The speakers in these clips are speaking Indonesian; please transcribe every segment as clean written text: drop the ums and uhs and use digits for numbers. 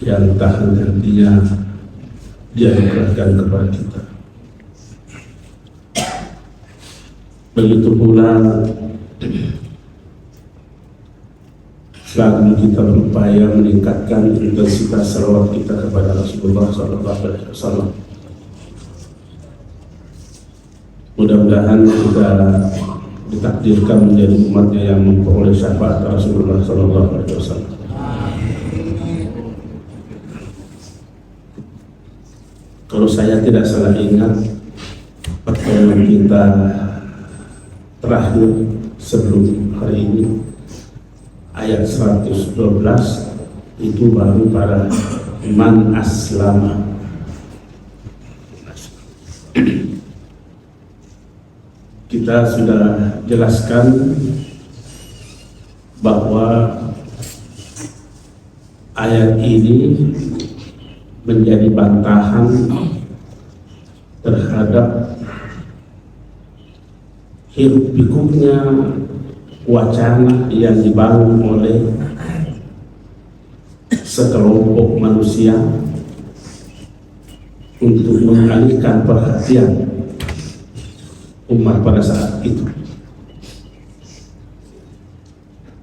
yang tak henti-hentinya Dia anugerahkan kepada kita. Begitu pula selalu kita berupaya meningkatkan intensitas salawat kita kepada Rasulullah SAW. Mudah-mudahan kita ditakdirkan menjadi umatnya yang memperoleh syafaat Rasulullah SAW. Kalau saya tidak salah ingat, pertemuan kita terakhir sebelum hari ini ayat 112 itu baru para man aslama. Kita sudah jelaskan bahwa ayat ini menjadi bantahan terhadap hiruk pikuknya wacana yang dibangun oleh sekelompok manusia untuk mengalihkan perhatian umat pada saat itu.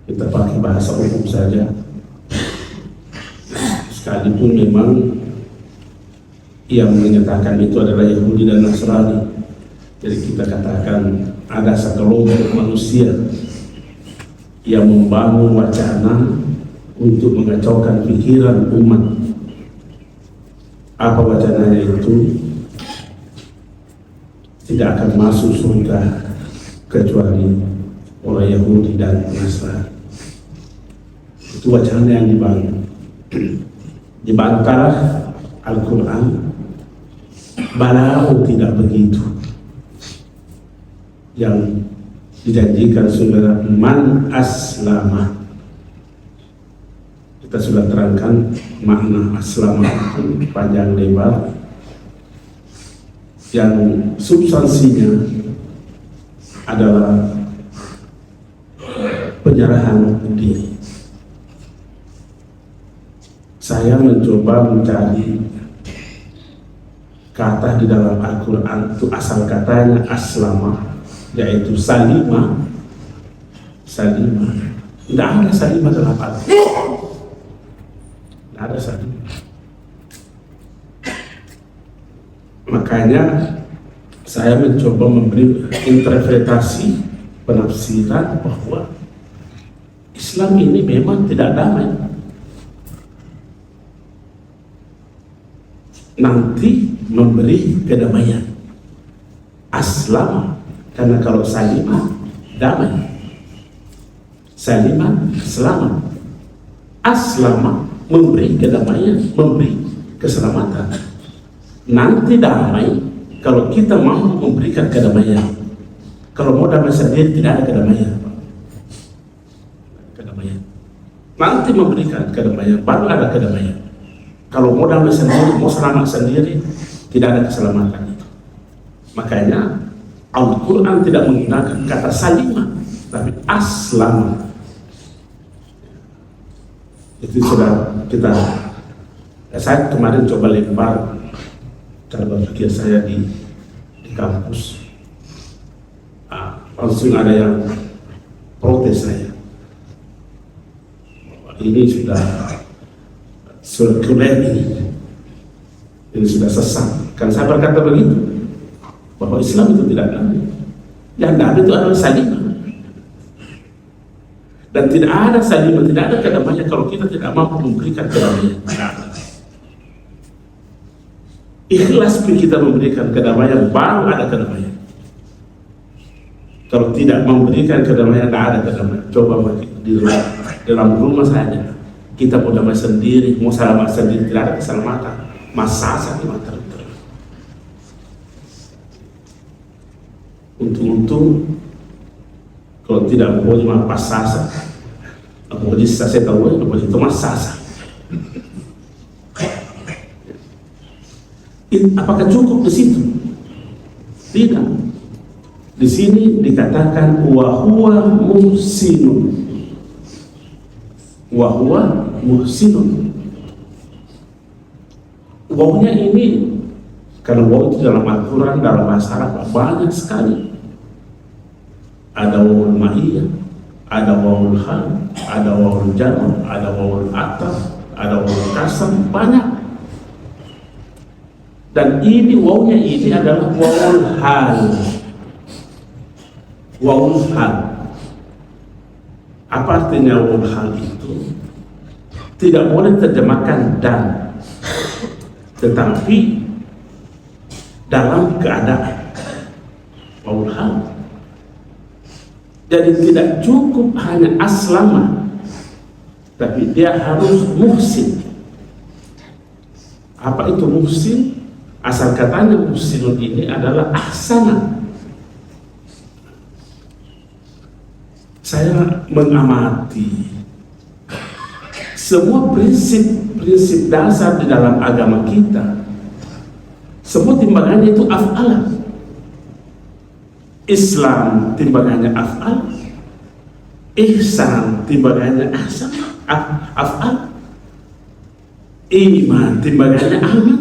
Kita pakai bahasa umum saja, sekalipun memang yang menyatakan itu adalah Yahudi dan Nasrani. Jadi kita katakan ada sekelompok manusia yang membangun wacana untuk mengacaukan pikiran umat. Apa wacananya itu? Tidak akan masuk surga kecuali orang Yahudi dan Nasrani. Itu wacana yang dibangun. Dibantah Al-Quran, balau tidak begitu. Yang dijanjikan saudara man aslama. Kita sudah terangkan makna aslama itu panjang lebar, yang substansinya adalah penyerahan diri. Saya mencoba mencari kata di dalam Al-Quran itu asal katanya aslama, yaitu salima. Tidak ada salima dalam Al-Quran. Tidak ada salima. Makanya saya mencoba memberi interpretasi penafsiran bahwa Islam ini memang tidak damai. Nanti memberi kedamaian. Aslama, karena kalau salimah damai, salimah selamat, aslama memberi kedamaian, memberi keselamatan. Nanti damai kalau kita mau memberikan kedamaian. Kalau mau damai sendiri tidak ada kedamaian. Nanti memberikan kedamaian baru ada kedamaian. Kalau mau damai sendiri, mau selamat sendiri, tidak ada keselamatan itu. Makanya Al-Quran tidak menggunakan kata salimah, tapi aslama. Itu sudah saya kemarin coba lempar cara berpikir saya di kampus. Langsung ada yang protes saya. Ini sudah sekuler ini sudah sesat. Kan saya berkata begitu, bahwa Islam itu tidak damai. Yang damai itu adalah salimah. Dan tidak ada salimah, tidak ada kedamaian kalau kita tidak mampu memberikan kedamaian. Ikhlas kita memberikan kedamaian, baru ada kedamaian. Kalau tidak memberikan kedamaian, tidak ada kedamaian. Coba di dalam rumah saja, kita mau damai sendiri, mau selamat sendiri, tidak ada keselamatan. Masa di mata terus. Untung kalau tidak mau cuma pasasa, mau disasa tahu, mau itu masasa. Apakah cukup di situ? Tidak. Di sini dikatakan wahwa muhsinun. Wahwa muhsinun. wawunya ini, karena wawu itu dalam Al-Quran, dalam bahasa Arab banyak sekali. Ada wawul ma'iyah, ada wawul hal, ada wawul jama', ada wawul ataf, ada wawul kasam, banyak. Dan ini wawunya ini adalah wawul hal. Wawul hal. Apa artinya wawul hal itu? Tidak boleh terjemahkan dan, tetapi dalam keadaan wawul hal. Jadi tidak cukup hanya aslama, tapi dia harus muhsin. Apa itu muhsin? Asal katanya muhsinun ini adalah ahsana. Saya mengamati semua prinsip dasar di dalam agama kita, semua timbangannya itu af'al. Islam timbangannya af'al, ihsan timbangannya af'al, iman timbangannya amal.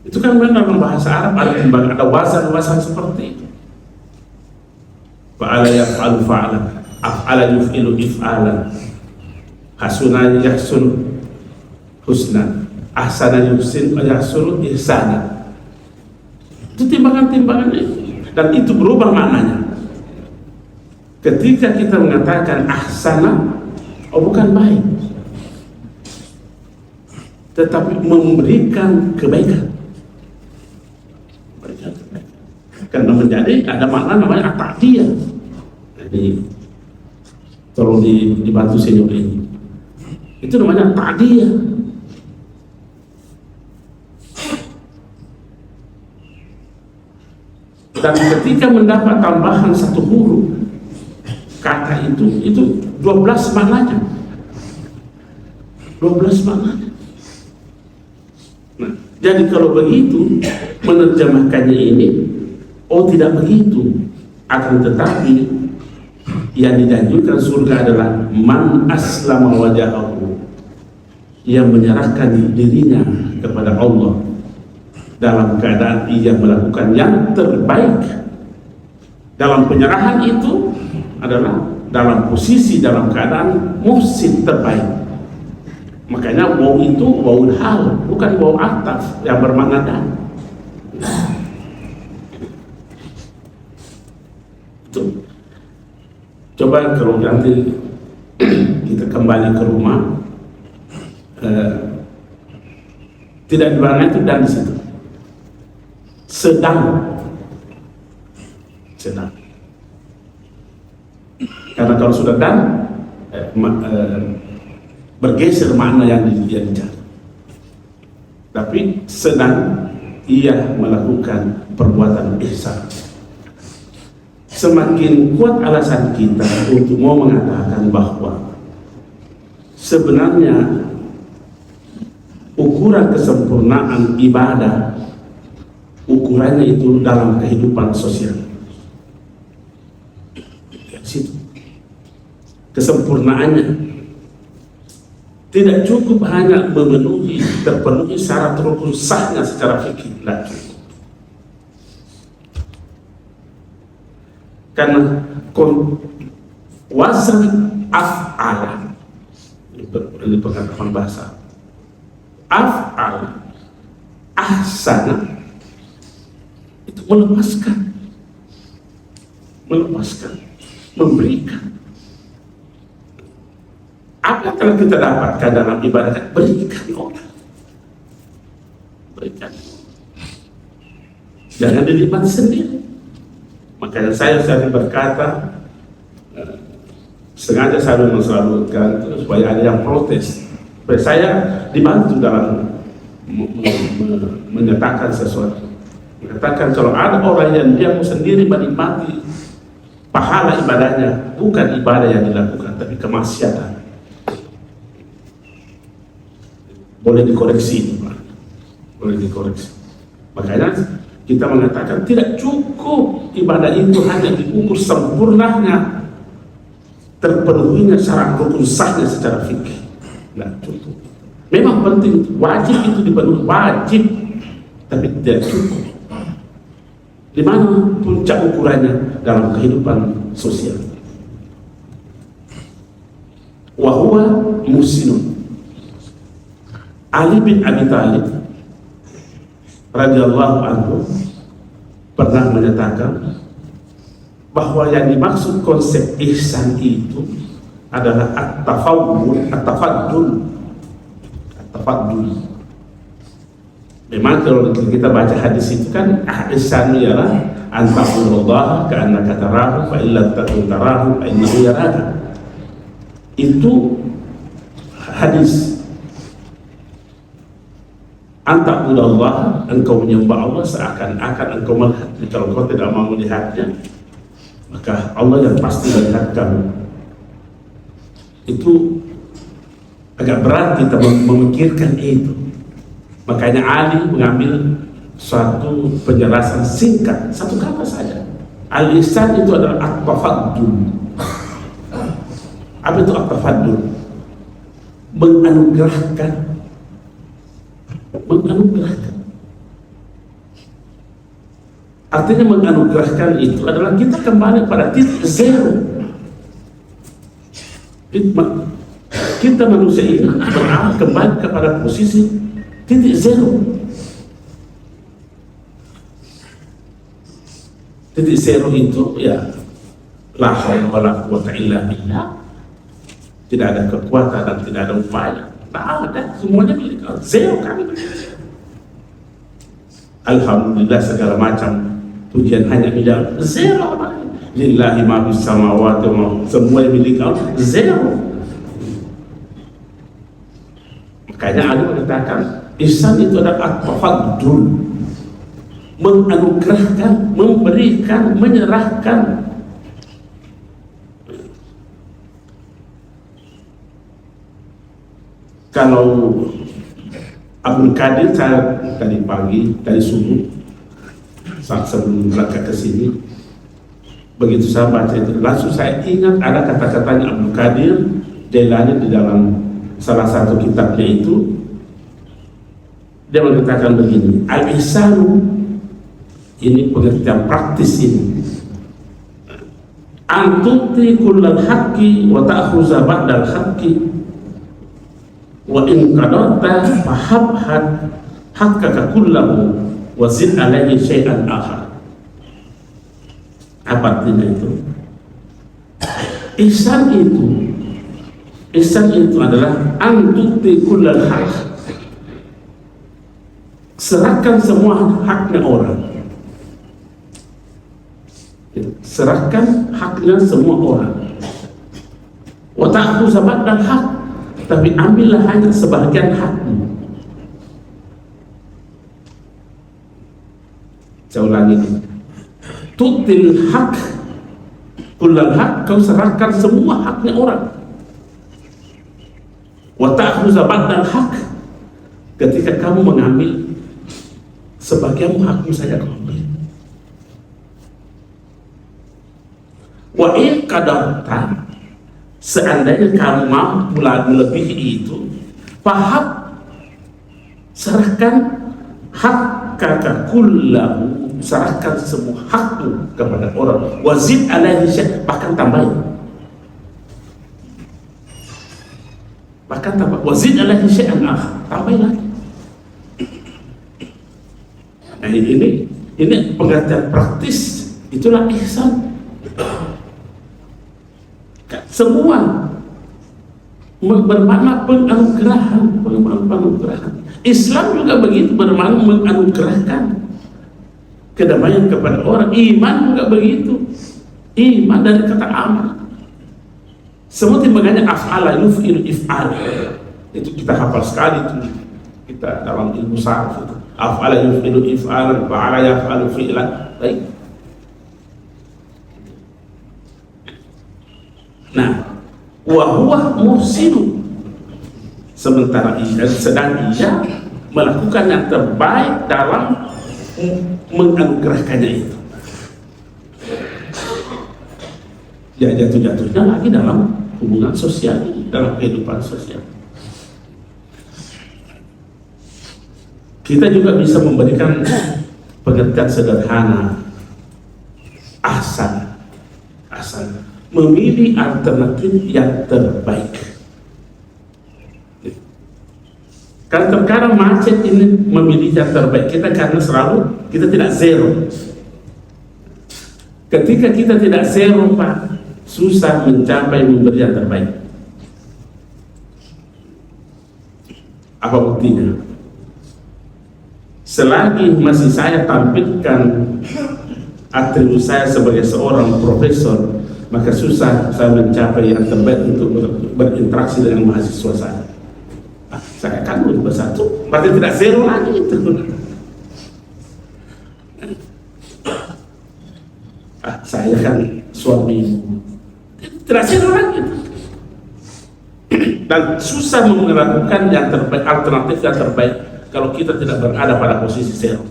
Itu kan benar dalam bahasa Arab ada timbangan, ada wazan seperti itu. Fa'ala yaf'alu fa'ala, af'ala yuf'ilu if'alan, hasuna yahsun husna, ahsana yuhsin yahsun ihsana. Itu timbangan-timbangan itu, dan itu berubah maknanya. Ketika kita mengatakan ahsana, bukan baik, tetapi memberikan kebaikan. Karena menjadi ada makna namanya at-ta'diyah. Jadi tolong dibantu senior ini. Itu namanya ta'diyah. Dan ketika mendapat tambahan satu huruf kata itu 12 maknanya. 12 maknanya. Nah, jadi kalau begitu menerjemahkannya ini, tidak begitu. Akan tetapi yang dijanjikan surga adalah man aslama wajahahu, yang menyerahkan dirinya kepada Allah dalam keadaan ia melakukan yang terbaik. Dalam penyerahan itu adalah dalam posisi, dalam keadaan muhsin terbaik. Makanya waw itu wawul hal, bukan waw ataf yang bermakna dan. Itu. Coba kalau nanti kita kembali ke rumah, tidak dimaknai itu dan di situ. Sedang. Karena kalau sudah dan bergeser makna yang dia bicara. Tapi sedang ia melakukan perbuatan ihsan. Semakin kuat alasan kita untuk mau mengatakan bahwa sebenarnya ukuran kesempurnaan ibadah, ukurannya itu dalam kehidupan sosial. Situ kesempurnaannya tidak cukup hanya terpenuhi syarat rukun sahnya secara fikih, tidak cukup. Karena wazan af'ala ini pengetahuan bahasa, af'ala ahsana itu melepaskan, memberikan. Apa yang telah kita dapatkan dalam ibadah? Berikan orang, berikan, jangan dinikmati sendiri. Makanya saya sering berkata, sengaja saya menselamatkan supaya ada yang protes, supaya saya dibantu dalam menyatakan sesuatu. Mengatakan kalau ada orang yang dia sendiri menikmati pahala ibadahnya, bukan ibadah yang dilakukan, tapi kemaksiatan, boleh dikoreksi, boleh dikoreksi. Makanya kita mengatakan tidak cukup ibadah itu hanya diukur sempurnanya, terpenuhinya syarat rukun sahnya secara fikih, tidak cukup. Memang penting, wajib itu dipenuhi, wajib, tapi tidak cukup. Di mana puncak ukurannya dalam kehidupan sosial? Wahwa muhsinun. Ali bin Abi Thalib radhiyallahu anhu pernah menyatakan bahwa yang dimaksud konsep ihsan itu adalah at-tafaddul. Memang kalau kita baca hadis itu kan ihsan ialah anta'budallaha ka'annaka tarahu fa illam takun tarahu fa innahu yaraka. Itu hadis. Anta'budallaha, engkau menyembah Allah seakan-akan engkau melihat. Kalau kau tidak mau melihatnya, maka Allah yang pasti melihat kamu. Itu agak berat kita memikirkan itu. Makanya Ali mengambil suatu penjelasan singkat, satu kata saja. Al-ihsan itu adalah at-tafaddul. Apa itu at-tafaddul? Menganugerahkan. Artinya menganugerahkan itu adalah kita kembali pada titik zero. Kita manusia ini beralih kembali kepada posisi titik zero. Titik zero itu ya la haula wala quwwata illa billah. Tidak ada kekuatan dan tidak ada upaya. Nah, ada semuanya milik Allah. Zero kami. Alhamdulillah segala macam pujian hanya milik Allah. Zero. Lillahi ma fis samawati wa semua milik Allah. Zero. Makanya Ali mengatakan ihsan itu adalah at-tafaddul, menganugerahkan, memberikan, menyerahkan. Kalau Abdul Qadir, saya tadi pagi, tadi subuh, saat sebelum berangkat ke sini, begitu saya baca itu, langsung saya ingat ada kata-katanya Abdul Qadir Jailani di dalam salah satu kitabnya itu. Dia mengatakan begini, al-ihsanu, ini pengertian praktis ini, antuti kullal haqqi wa ta'khuza ba'dal haqqi wa in qadarta fahabhad haqqaka kullahu wa zid alaihi syai'an akhar. Apa artinya itu? Ihsan itu adalah antuti kullal haqq, serahkan semua haknya orang. Serahkan haknya semua orang. Wa ta'khudh ba'dal haqq, tapi ambillah hanya sebagian hakmu. Saya ulangi ini. Tutil haq kullal haq, kau serahkan semua haknya orang. Wa ta'khudh ba'dal haq, ketika kamu mengambil sebagian hakmu saja kau ambil. Wa in qadarta, seandainya kamu mampu lagi lebih itu, fahab, serahkan hakkaka kullahu, serahkan semua hakmu kepada orang. Wazid alaihi syai', bahkan tambahin. Bahkan tambah, wazid alaihi syai'an akhar, tambahin lagi. Nah ini pengertian praktis, itulah ihsan. Semua bermakna penganugerahan. Islam juga begitu, bermakna menganugerahkan kedamaian kepada orang. Iman juga begitu, iman dari kata amal. Semua timbangannya af'ala yuf'ilu if'al, itu kita hafal sekali itu, kita dalam ilmu sarf itu. Af'ala yuf'ilu if'alan, fa'ala yaf'alu fi'lan. Baik. Nah, wahuwa muhsinu, sementara sedang ia melakukan yang terbaik dalam menganugerahkannya itu. Ya jatuh-jatuhnya lagi dalam hubungan sosial, dalam kehidupan sosial. Kita juga bisa memberikan pengertian sederhana, asal memilih alternatif yang terbaik. Kan terkadang macet ini memilih yang terbaik kita karena selalu kita tidak zero. Ketika kita tidak zero, Pak, susah mencapai memberi yang terbaik. Apa buktinya? Selagi masih saya tampilkan atribut saya sebagai seorang profesor, maka susah saya mencapai yang terbaik untuk berinteraksi dengan mahasiswa saya. Saya kan udah satu, berarti tidak zero lagi itu. Saya kan suami, tidak zero lagi. Dan susah melakukan yang terbaik, alternatif yang terbaik kalau kita tidak berada pada posisi zero.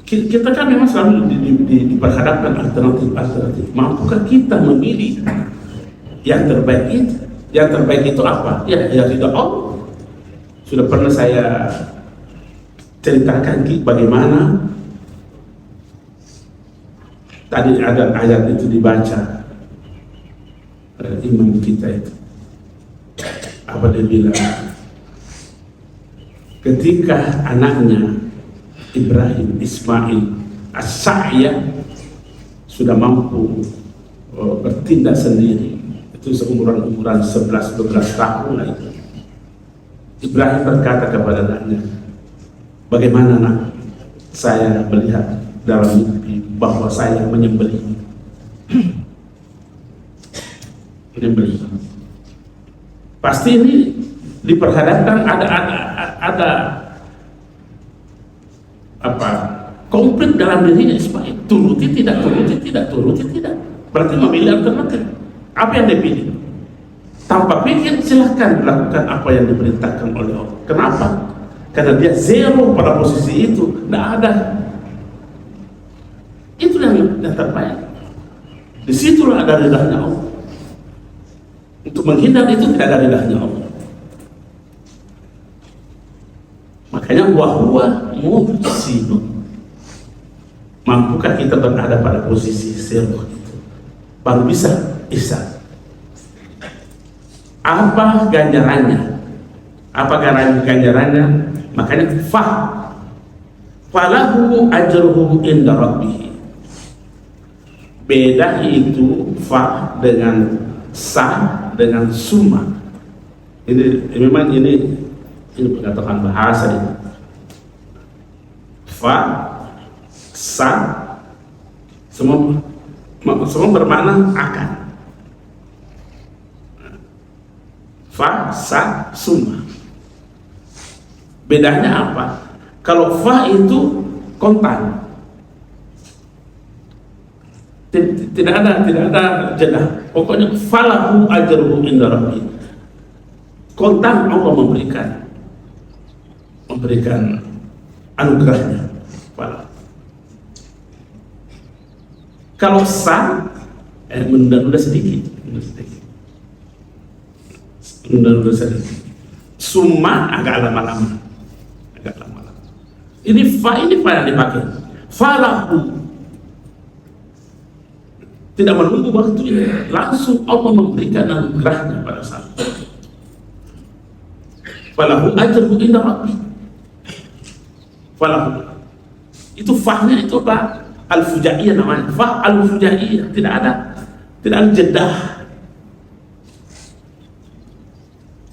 Kita kan memang selalu diperhadapkan alternatif. Mampukah kita memilih yang terbaik itu? Yang terbaik itu apa? Ya ridha Allah. Sudah pernah saya ceritakan bagaimana tadi ada ayat itu dibaca imam kita itu. Apa dia bilang? Ketika anaknya Ibrahim Ismail As-Sa'ya sudah mampu bertindak sendiri, itu seumuran 11-12 tahun lah itu. Ibrahim berkata kepada anaknya, bagaimana nak, saya melihat dalam mimpi bahwa saya menyembelih. Pasti ini diperhadapkan ada apa konflik dalam dirinya Ismail. Turuti tidak. Berarti memilih alternatif. Apa yang dipilih? Tanpa pikir silahkan lakukan apa yang diperintahkan oleh Allah. Kenapa? Karena dia zero pada posisi itu, tidak ada. Itu yang terbaik. Disitulah ada ridahnya Allah. Untuk menghindar itu tidak ada ridahnya Allah. Makanya wahwa muhsinun. Mampukah kita berada pada posisi zero itu? Baru bisa ihsan. Apa ganjarannya? Makanya falahu ajruhu inda rabbih. Beda itu fa dengan sa dengan summa. Ini memang ini pengetahuan bahasa ini. Fa, sa, semua bermakna akan. Fa, sa, summa. Bedanya apa? Kalau fa itu kontan, tidak ada jeda. Pokoknya falahu ajruhu inda rabbih. Kontan Allah memberikan anugerahnya. Kalau sa, menunda sedikit. Summa agak lama-lama. Ini fa yang dipakai. Falahu. Tidak menunggu waktunya, langsung Allah memberikan anugerahnya pada saat itu. Falahu ajruhu inda rabbih. Falahu. Itu fahnya itu apa? Al-fujaiyah namanya. Fah al-fujaiyah, tidak ada jedah.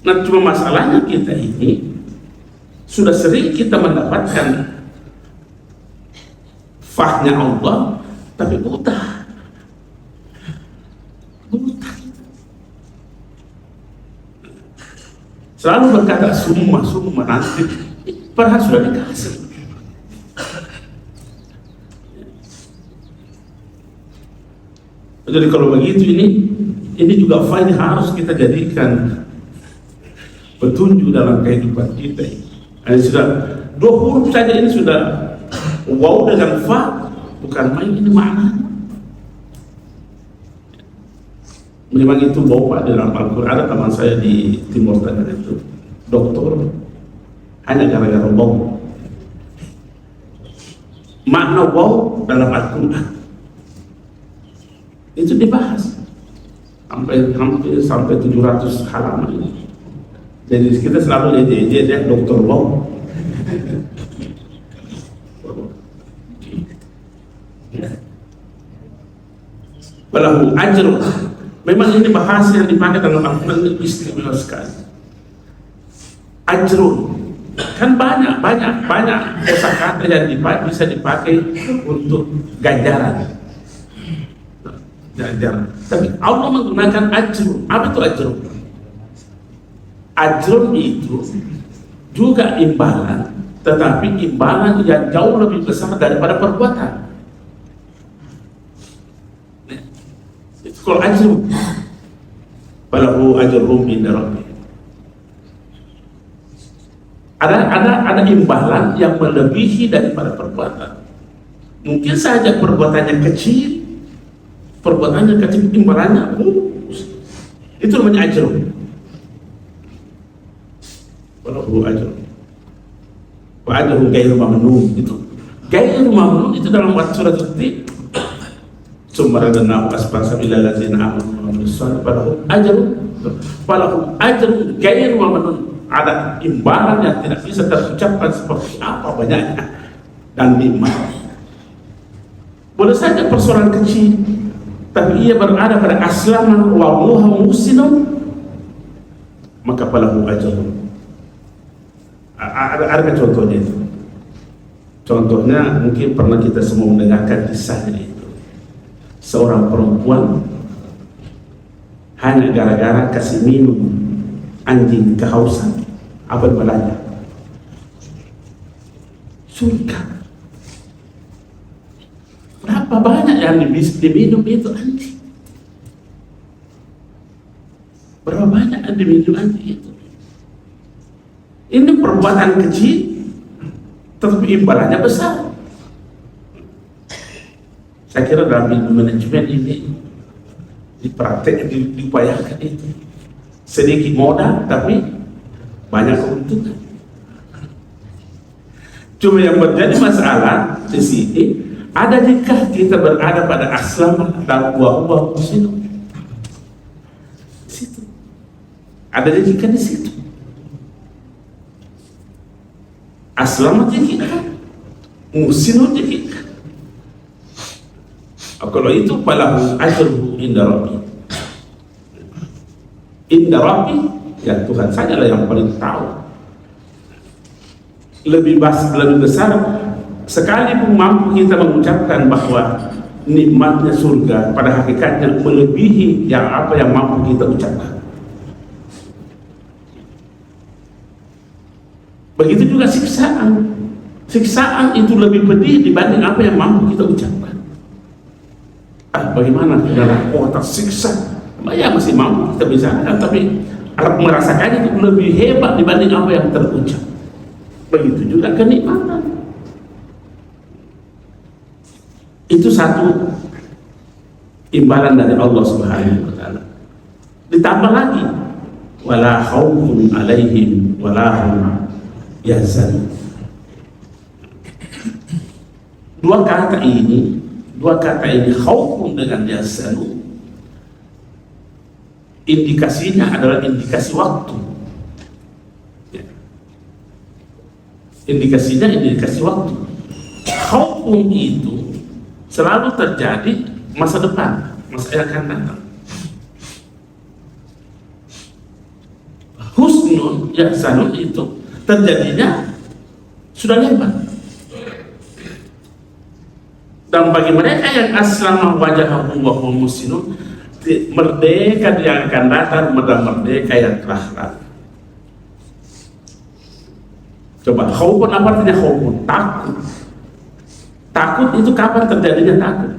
Nah, cuma masalahnya kita ini sudah sering kita mendapatkan fahnya Allah, tapi buta. Selalu berkata summa nanti, padahal sudah dikasih. Jadi kalau begitu ini juga fa harus kita jadikan petunjuk dalam kehidupan kita. Ini sudah 2 huruf saja, ini sudah waw dengan fa, bukan main ini maknanya. Memang itu bawa di dalam Al-Quran. Ada teman saya di Timur Tengah itu doktor hanya gara-gara bau. Makna bau dalam Al-Quran itu dibahas sampai 700 halaman. Jadi kita selalu jadi dokter bau. Walahu ajrun. Memang ini bahasa yang dipakai dalam Al-Quran istimewa sekali. Ajrun kan banyak kosakata yang bisa dipakai untuk ganjaran. Tapi Allah menggunakan ajrun. Apa itu ajrun? Ajrun itu juga imbalan, tetapi imbalan yang jauh lebih besar daripada perbuatan. Itu kalau ajrun, falahu ajrum inda rabbih. Ada imbalan yang melebihi daripada perbuatan. Mungkin saja perbuatannya kecil, imbalannya itu namanya ajrun. Walahu ajrun wa ajrun ghairu mamnun. Itu ghairu mamnun itu dalam surat At-Tin. Summaradana asbasabila ladzina amanu wa amilus shalihati falahum ajrun ghairu mamnun. Ada imbalan yang tidak bisa terucapkan seperti apa banyaknya dan nikmat. Boleh saja persoalan kecil, tapi ia berada pada aslaman wa muhsinun, maka falahu ajrun. Ada contohnya itu. Contohnya mungkin pernah kita semua mendengarkan kisahnya itu. Seorang perempuan hanya gara-gara kasih minum anjing kehausan, apa balanya? Surga. Berapa banyak yang diminum itu anjing? Berapa banyak yang diminum anjing itu? Ini perbuatan kecil, tetapi imbalannya besar. Saya kira dalam ilmu manajemen ini dipraktek, diupayakan itu. Sedikit modal tapi banyak keuntungan. Cuma yang menjadi masalah di sini, adakah kita berada pada aslaman dan buah-buah musim? Di situ. Ada jika di situ. Aslamat jika, musim jika. Kalau itu falahu ajruhu inda rabbih. Inda Rabbi, ya Tuhan sajalah yang paling tahu. Lebih besar sekalipun mampu kita mengucapkan bahwa nikmatnya surga pada hakikatnya melebihi yang apa yang mampu kita ucapkan. Begitu juga siksaan. Siksaan itu lebih pedih dibanding apa yang mampu kita ucapkan. Bagaimana dalam kota siksa? Ya masih mampu kita bicarakan, tapi merasakannya itu lebih hebat dibanding apa yang terucap. Begitu juga kenikmatan. Itu satu imbalan dari Allah Subhanahu wa taala. Ditambah lagi wala khaufun alaihim wala hum yahzanun. Dua kata ini khaufun dengan yahzanun, indikasinya adalah indikasi waktu. Indikasinya indikasi waktu. Khaufun itu selalu terjadi masa depan, masa yang akan datang. Husnun, yahzanun itu terjadinya sudah lewat. Dan bagi mereka yang aslamah wajhahu wa hum muslimun, merdeka yang akan datang, merdeka yang telah lalu. Coba, khaufun apa artinya khaufun? Takut. Takut itu kapan terjadinya takut?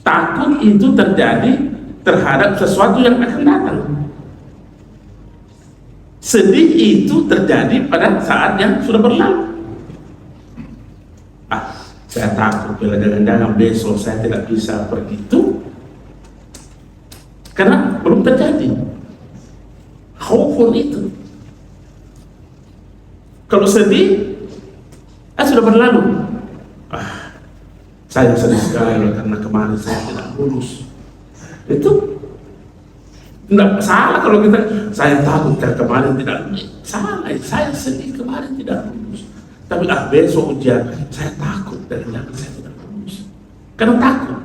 Takut itu terjadi terhadap sesuatu yang akan datang. Sedih itu terjadi pada saat yang sudah berlalu. Saya takut bila jangan-jangan besok saya tidak bisa pergi itu. karena belum terjadi khaufun itu. Kalau sedih, sudah berlalu. Saya sedih sekali karena kemarin saya tidak lulus. Itu tidak salah kalau kita, saya takut karena kemarin tidak lulus. Salah, saya sedih kemarin tidak lulus. Tapi besok ujian, saya takut dan jangan saya tidak lulus. Karena takut.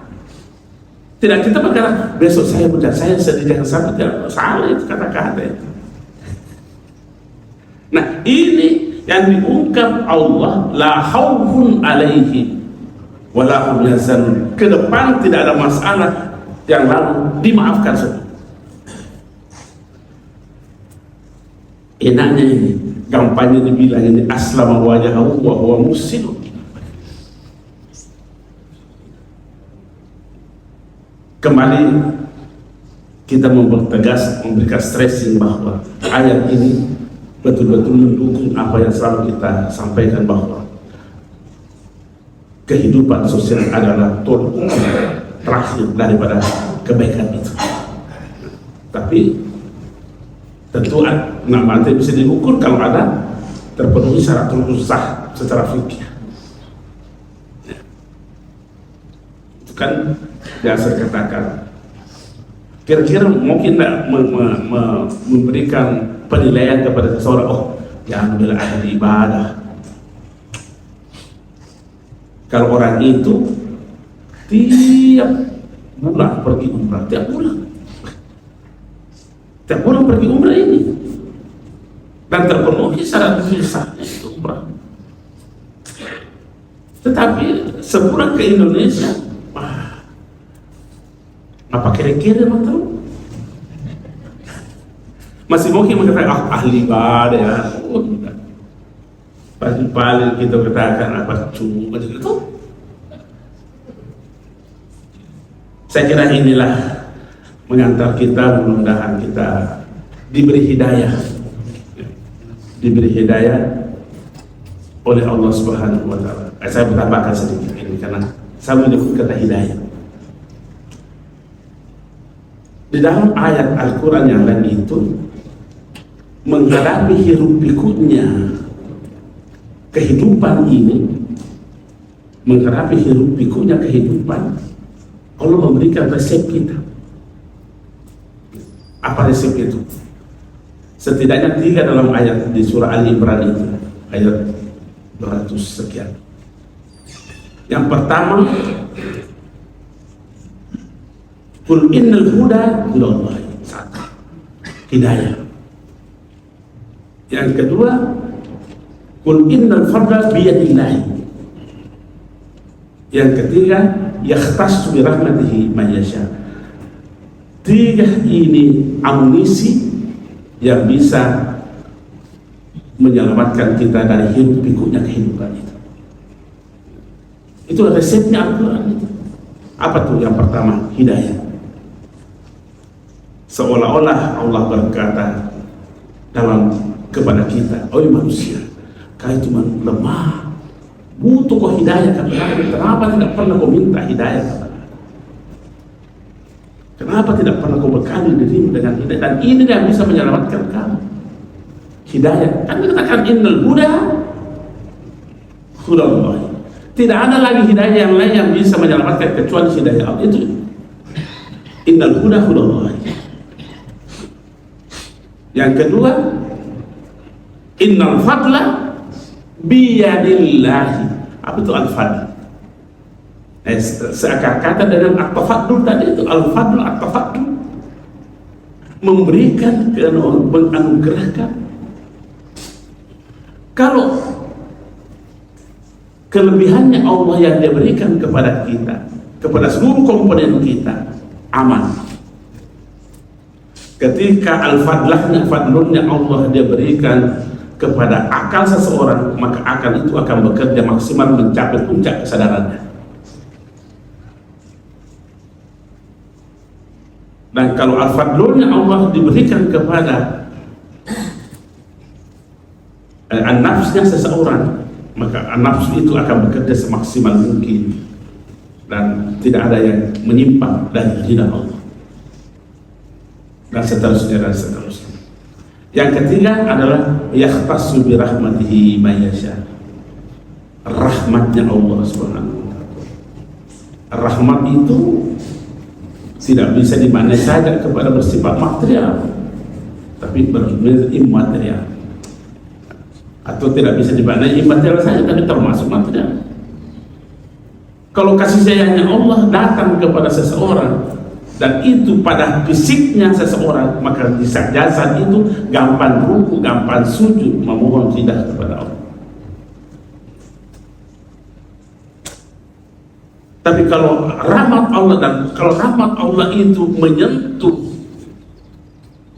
Tidak, kita berkata besok saya ujian, saya sedih jangan sampai tidak lulus. Salah itu kata-kata itu. Nah, ini yang diungkap Allah, la khaufun alaihi wa la hum yahzanun. Ke depan tidak ada masalah, yang lalu dimaafkan semua. Enaknya ini, kampanye dibilang ini aslama wajahahu wa huwa muhsin. Kembali kita mempertegas, memberikan stressing bahwa ayat ini betul-betul mendukung apa yang selalu kita sampaikan, bahwa kehidupan sosial adalah tolak terakhir daripada kebaikan itu. Tapi tentu nanti bisa diukur kalau ada terpenuhi syarat rukun sah secara fikih. Itu kan biasa katakan. Kira-kira mungkin tidak memberikan penilaian kepada seseorang, oh yang bila ahli ibadah. Kalau orang itu tiap bulan pergi umrah, tiap bulan pergi umrah ini, dan terpenuhi syarat sahnya itu umrah. Tetapi sebulan ke Indonesia, apa kira-kira betul? Masih mungkin mengatakan ahli ibadah ya. Paling kita katakan apa cuma itu. Saya kira inilah mengantar kita, mudah-mudahan kita diberi hidayah oleh Allah Subhanahu wa Ta'ala. Saya bertambahkan sedikit ini karena saya menyebut kata hidayah. Di dalam ayat Al-Quran yang lain itu, menghadapi hiruk pikuknya kehidupan ini, menghadapi hiruk pikuknya kehidupan, Allah memberikan resep kita. Apa resep itu? Setidaknya 3 dalam ayat di surah Al-Imran itu, ayat 200 sekian. Yang pertama, qul innal huda hudallahi, satu, hidayah. Yang kedua, qul innal fadla biyadillahi. Yang ketiga, yakhtassu bi rahmatihi man yasha. 3 ini amunisi yang bisa menyelamatkan kita dari hiruk pikuknya kehidupan itu. Itu resepnya Al-Quran itu. Apa tuh? Yang pertama, hidayah. Seolah-olah Allah berkata dalam kepada kita, oh manusia, kau itu lemah, butuh kau hidayah kepada aku. Kenapa tidak pernah kau minta hidayah kepada aku? Kenapa tidak pernah kau bekali dirimu dengan hidayah? Dan ini yang bisa menyelamatkan kamu. Hidayah. Kan dikatakan innal huda hudallahi. Tidak ada lagi hidayah yang lain yang bisa menyelamatkan kecuali hidayah Allah. Itu innal huda hudallahi. Yang kedua, innal fadla biyadillahi. Apa itu al-fadl? Seakan-akan dengan at-tafaddul tadi itu, al-fadl at-tafaddul, memberikan, menganugerahkan. Kalau kelebihannya Allah yang dia berikan kepada kita, kepada seluruh komponen kita, aman. Ketika al-fadlahnya, fadlunnya Allah dia berikan kepada akal seseorang, maka akal itu akan bekerja maksimal mencapai puncak kesadarannya. Dan kalau al-fadlunnya Allah diberikan kepada an-nafsnya seseorang, maka an-nafs itu akan bekerja semaksimal mungkin dan tidak ada yang menyimpang dari ridha Allah. dan seterusnya dan seterusnya. Yang ketiga adalah yakhtassu bi rahmatihi may yasha. Rahmatnya Allah Subhanahu wa taala. Rahmat itu tidak bisa dimaknai saja kepada bersifat material, tapi immaterial. Atau tidak bisa dimaknai immaterial saja, tapi termasuk material. Kalau kasih sayangnya Allah datang kepada seseorang dan itu pada fisiknya seseorang, maka di jasad itu gampang ruku, gampang sujud memohon ridha kepada Allah. Tapi kalau rahmat Allah dan kalau rahmat Allah itu menyentuh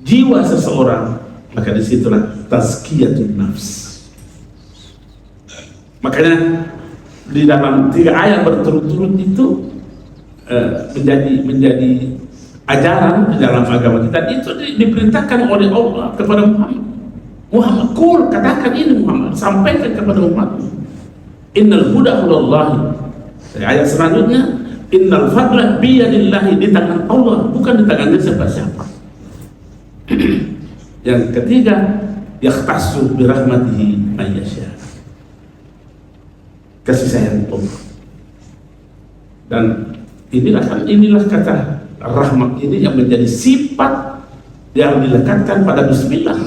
jiwa seseorang, maka disitulah tazkiyatun nafs. Makanya di dalam 3 ayat berturut-turut itu menjadi ajaran di dalam agama kita, itu diperintahkan oleh Allah kepada Muhammad, qul, katakan ini Muhammad, sampaikan kepada umat, innal huda hudallahi. Ayat selanjutnya, innal fadla biyadillahi, di tangan Allah, bukan di tangannya siapa-siapa. Yang ketiga, yakhtassu bi rahmatihi may yasha, kasih sayang Allah. Dan inilah kata rahmat ini yang menjadi sifat yang dilekatkan pada bismillah.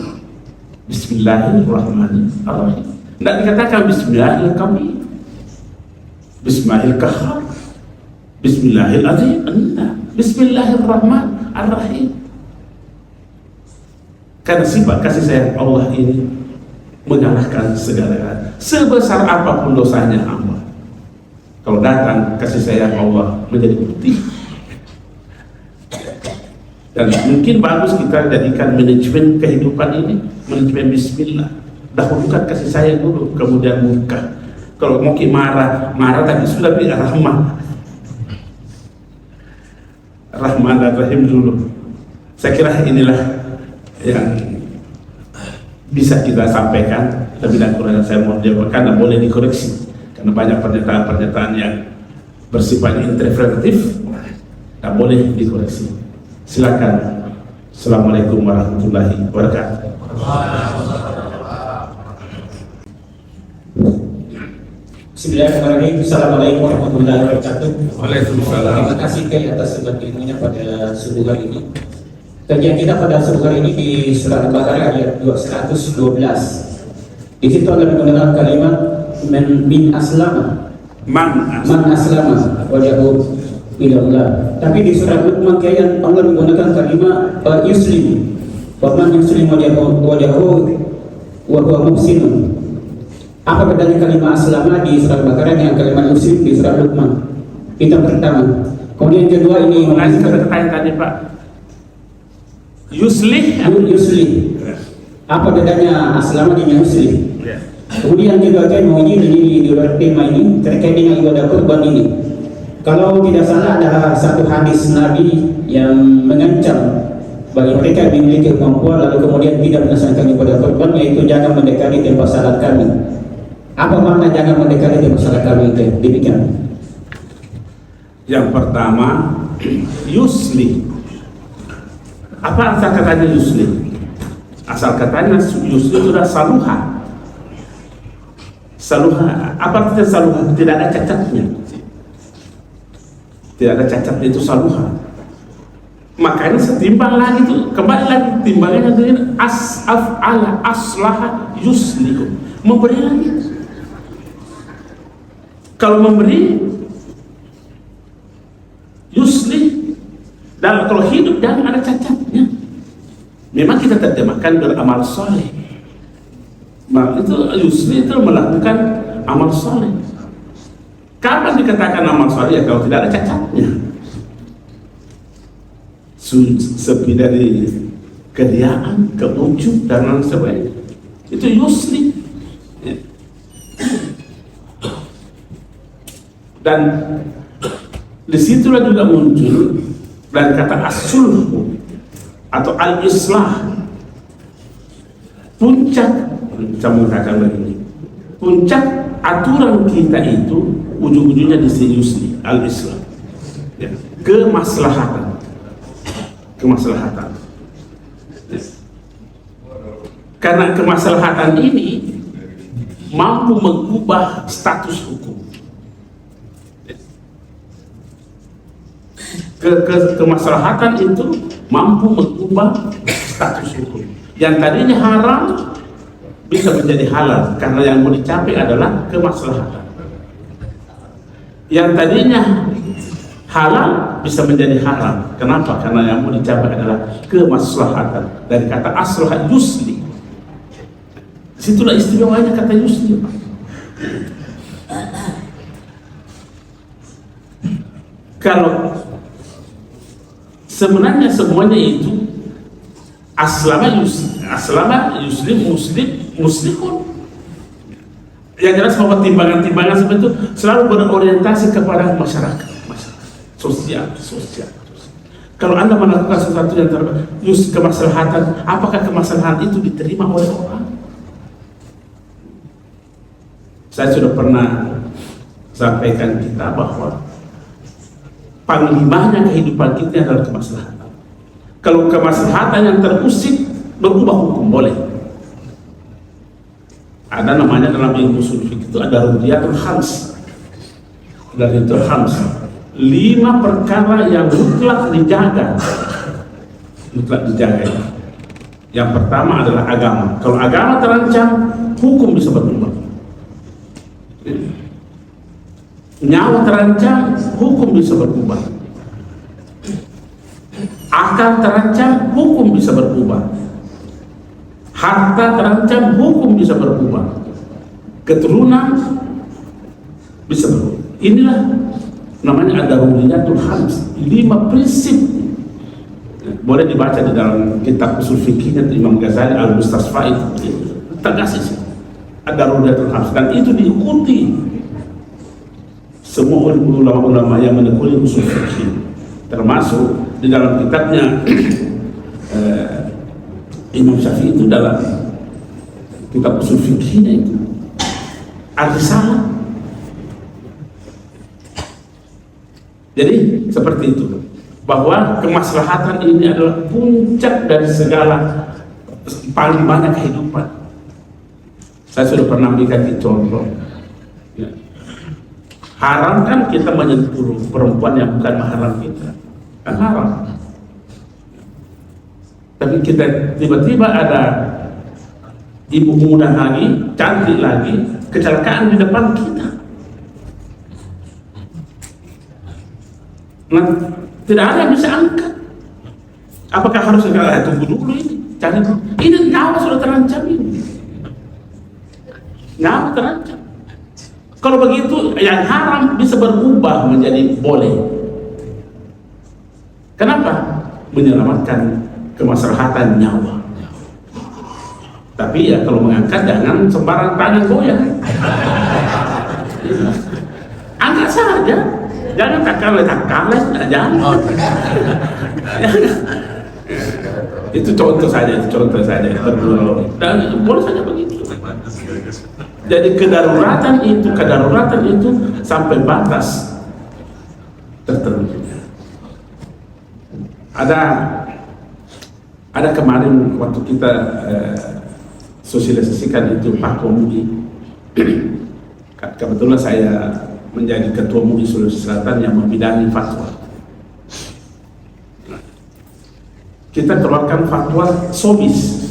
Bismillahirrahmanirrahim. Tidak dikatakan bismillahirrahmanirrahim, bismillahirrahmanirrahim, bismillahirrahmanirrahim. Enggak, bismillahirrahmanirrahim. Karena sifat kasih sayang Allah ini mengalahkan segala, sebesar apapun dosanya hamba. Kalau datang kasih sayang Allah menjadi bukti. Dan mungkin bagus kita jadikan manajemen kehidupan ini manajemen bismillah. Dahulukan kasih sayang dulu, kemudian muka. Kalau mungkin marah tapi sudah bilang Rahman dan Rahim dulu. Saya kira inilah yang bisa kita sampaikan. Lebih dan kurang saya mohon jawab, karena boleh dikoreksi, karena banyak pernyataan-pernyataan yang bersifat interpretatif dan boleh dikoreksi. Silakan. Assalamualaikum warahmatullahi wabarakatuh. Bismillahirrahmanirrahim. Assalamualaikum warahmatullahi wabarakatuh. Waalaikumsalam. Terima kasih atas segala ilmunya pada subuh hari ini. Kajian kita pada subuh hari ini di Surah Al-Baqarah ayat 112. Di situ ada menggunakan kalimat min aslama, man aslama wajahu ilallah. Tapi di surah Luqman ayat Allah menggunakan kalimat yuslim, wa man yuslim wajahu wa huwa muhsinun. Apa bedanya kalimat aslama di surah Al-Baqarah dengan kalimat yuslim di surah Luqman? Itu pertama. Kemudian kedua ini mengasih kata-kata tadi Pak. Yuslih. Apa bedanya aslama dengan yuslim? Kemudian juga akan menguji di luar tema ini terkait dengan ibadah kurban ini. Kalau tidak salah ada satu hadis Nabi yang mengancam bagi mereka yang memiliki kemampuan lalu kemudian tidak melaksanakan ibadah kurban, yaitu jangan mendekati tempat salat kami. Apa makna jangan mendekati tempat salat kami itu? Demikian. Yang pertama, yusli. Apa asal katanya yusli? Asal katanya yusli itu adalah saluha. Saluha, apa artinya saluha? Tidak ada cacatnya. Tidak ada cacatnya, itu saluha. Makanya setimbang lagi itu, kembali lagi timbangannya dengan af'ala aslaha yuslihu. Memberi lagi. Kalau memberi yusli, dan kalau hidup jangan ada cacatnya. Memang kita terjemahkan beramal soleh. Nah, itu yusli itu melakukan amal soleh. Kapan dikatakan amal soleh? Ya kalau tidak ada cacatnya. Sepi dari kediaan, keujub dan lain sebagainya. Itu yusli. Ya. Dan disitulah juga muncul dan kata as-sulh atau al-islah. Puncak, saya mengatakan begini, puncak aturan kita itu ujung-ujungnya di yusli, al-islah, ya, kemaslahatan. Karena kemaslahatan ini mampu mengubah status hukum. Kemaslahatan itu mampu mengubah status hukum. Yang tadinya haram bisa menjadi halal karena yang mau dicapai adalah kemaslahatan. Yang tadinya halal bisa menjadi haram. Kenapa? Karena yang mau dicapai adalah kemaslahatan. Dari kata aslah yusli. Situlah istimewanya kata yusli. Kalau sebenarnya semuanya itu aslama yuslim muslimun. Yang jelas bahwa timbangan-timbangan seperti itu selalu berorientasi kepada masyarakat sosial. Kalau Anda melakukan sesuatu yang kemaslahatan, apakah kemaslahatan itu diterima oleh orang? Saya sudah pernah sampaikan kita bahwa panglimanya kehidupan kita adalah kemaslahatan. Kalau kemaslahatan yang terusik berubah hukum boleh. Ada namanya dalam ilmu usul fikih itu ada rudiyatul khams. Dari itu khams 5 perkara yang mutlak dijaga. Yang pertama adalah agama. Kalau agama terancam, hukum bisa berubah. Nyawa terancam, hukum bisa berubah. Akal terancam, hukum bisa berubah. Harta terancam, hukum bisa berubah. Keturunan bisa berubah. Inilah namanya ad-daruriyatul khams, 5 prinsip. Boleh dibaca di dalam kitab usul fikihnya Imam Ghazali Al-Mustasfa itu tegas itu ad-daruriyatul khams, dan itu diikuti semua ulama-ulama yang menekuni usul fikih, termasuk di dalam kitabnya Imam Syafi'i itu dalam kitab usul fikihnya itu Ar-Risalah. Jadi seperti itu, bahwa kemaslahatan ini adalah puncak dari segala paling banyak kehidupan. Saya sudah pernah berikan contoh. Ya. Haram kan kita menyentuh perempuan yang bukan mahram kita, kan haram. Tapi kita tiba-tiba ada ibu muda lagi, cantik lagi, kecelakaan di depan kita. Nah, tidak ada yang bisa angkat. Apakah harus segala tunggu dulu ini? Cari dulu. Ini nyawa sudah terancam ini. Nyawa terancam. Kalau begitu, yang haram bisa berubah menjadi boleh. Kenapa? Menyelamatkan kemaslahatan nyawa. Tapi ya kalau mengangkat jangan sembarang tangan goyang. Angkat saja. Jangan tak kalah, jangan. Itu contoh saja. Dan boleh saja begitu. Jadi kedaruratan itu sampai batas tertentu. Ada kemarin waktu kita sosialisasikan itu Pak Komudi. Kebetulan saya menjadi ketua MUI Sulawesi Selatan yang membidangi fatwa. Kita keluarkan fatwa SOBIS,